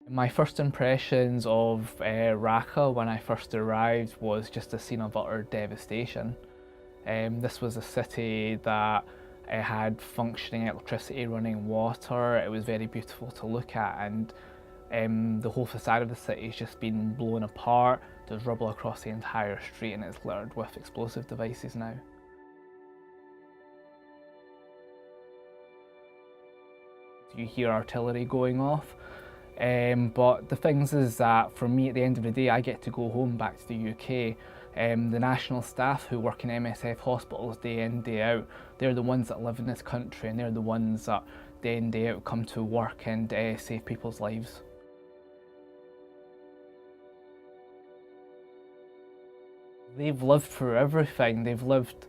My first impressions of Raqqa when I first arrived was just a scene of utter devastation. This was a city that had functioning electricity, running water. It was very beautiful to look at, and the whole facade of the city has just been blown apart. There's rubble across the entire street and it's littered with explosive devices now. You hear artillery going off. But the things is that for me at the end of the day I get to go home back to the UK. The national staff who work in MSF hospitals day in, day out, they're the ones that live in this country and they're the ones that day in, day out come to work and save people's lives. They've lived through everything. They've lived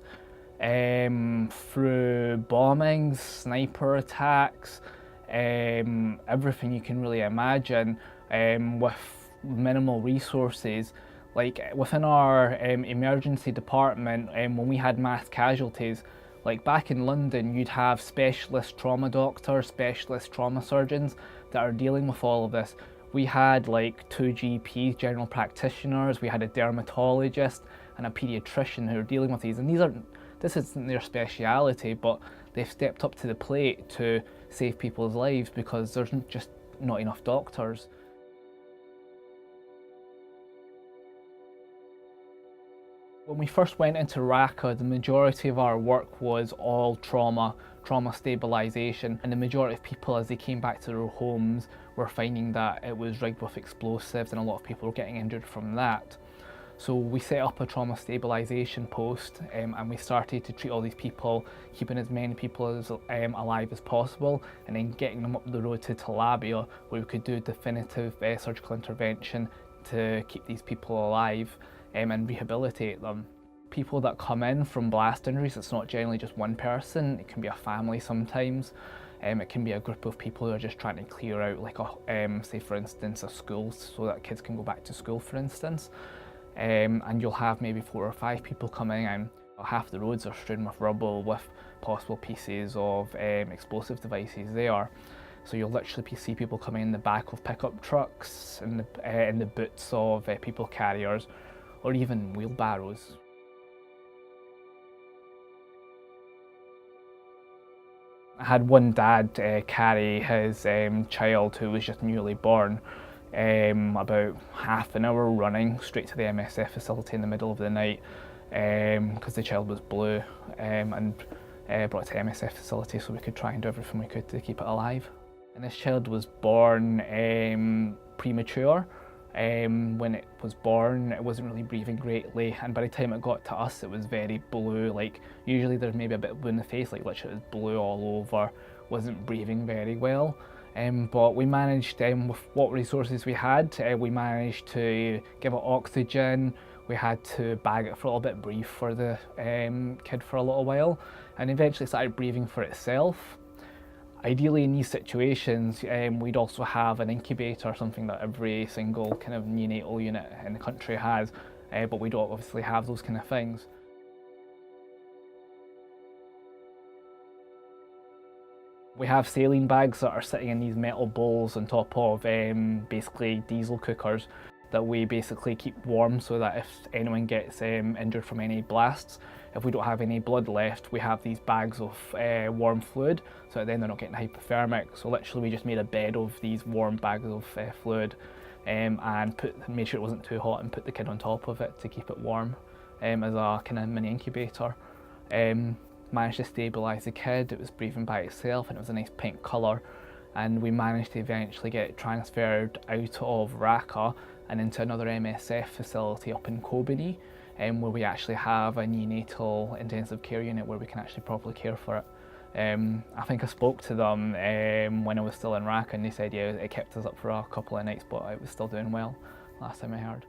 through bombings, sniper attacks, everything you can really imagine, with minimal resources. Like within our emergency department, when we had mass casualties, like back in London, you'd have specialist trauma doctors, specialist trauma surgeons that are dealing with all of this. We had like 2 GPs, general practitioners, we had a dermatologist and a paediatrician who are dealing with these, and this isn't their speciality, but they've stepped up to the plate to save people's lives because there's just not enough doctors. When we first went into Raqqa, the majority of our work was all trauma stabilisation, and the majority of people as they came back to their homes were finding that it was rigged with explosives and a lot of people were getting injured from that. So we set up a trauma stabilisation post and we started to treat all these people, keeping as many people as alive as possible, and then getting them up the road to Talabia where we could do definitive surgical intervention to keep these people alive and rehabilitate them. People that come in from blast injuries, it's not generally just one person, it can be a family sometimes. It can be a group of people who are just trying to clear out, like say for instance a school so that kids can go back to school for instance. And you'll have maybe 4 or 5 people coming and half the roads are strewn with rubble with possible pieces of explosive devices there. So you'll literally see people coming in the back of pickup trucks, in the boots of people carriers, or even wheelbarrows. I had one dad carry his child who was just newly born about half an hour running straight to the MSF facility in the middle of the night because the child was blue, and brought it to the MSF facility so we could try and do everything we could to keep it alive. And this child was born premature. When it was born, it wasn't really breathing greatly, and by the time it got to us, it was very blue. Like usually there's maybe a bit of blue in the face, like literally it was blue all over, wasn't breathing very well. But we managed, with what resources we had, we managed to give it oxygen. We had to bag it for a little bit, breathe for the kid for a little while, and eventually started breathing for itself. Ideally in these situations, we'd also have an incubator, something that every single kind of neonatal unit in the country has, but we don't obviously have those kind of things. We have saline bags that are sitting in these metal bowls on top of basically diesel cookers that we basically keep warm so that if anyone gets injured from any blasts, if we don't have any blood left, we have these bags of warm fluid so that then they're not getting hypothermic. So literally we just made a bed of these warm bags of fluid and made sure it wasn't too hot and put the kid on top of it to keep it warm as a kind of mini incubator. Managed to stabilise the kid, it was breathing by itself and it was a nice pink colour, and we managed to eventually get it transferred out of Raqqa and into another MSF facility up in Kobani, where we actually have a neonatal intensive care unit where we can actually properly care for it. I think I spoke to them when I was still in Raqqa and they said yeah, it kept us up for a couple of nights but it was still doing well last time I heard.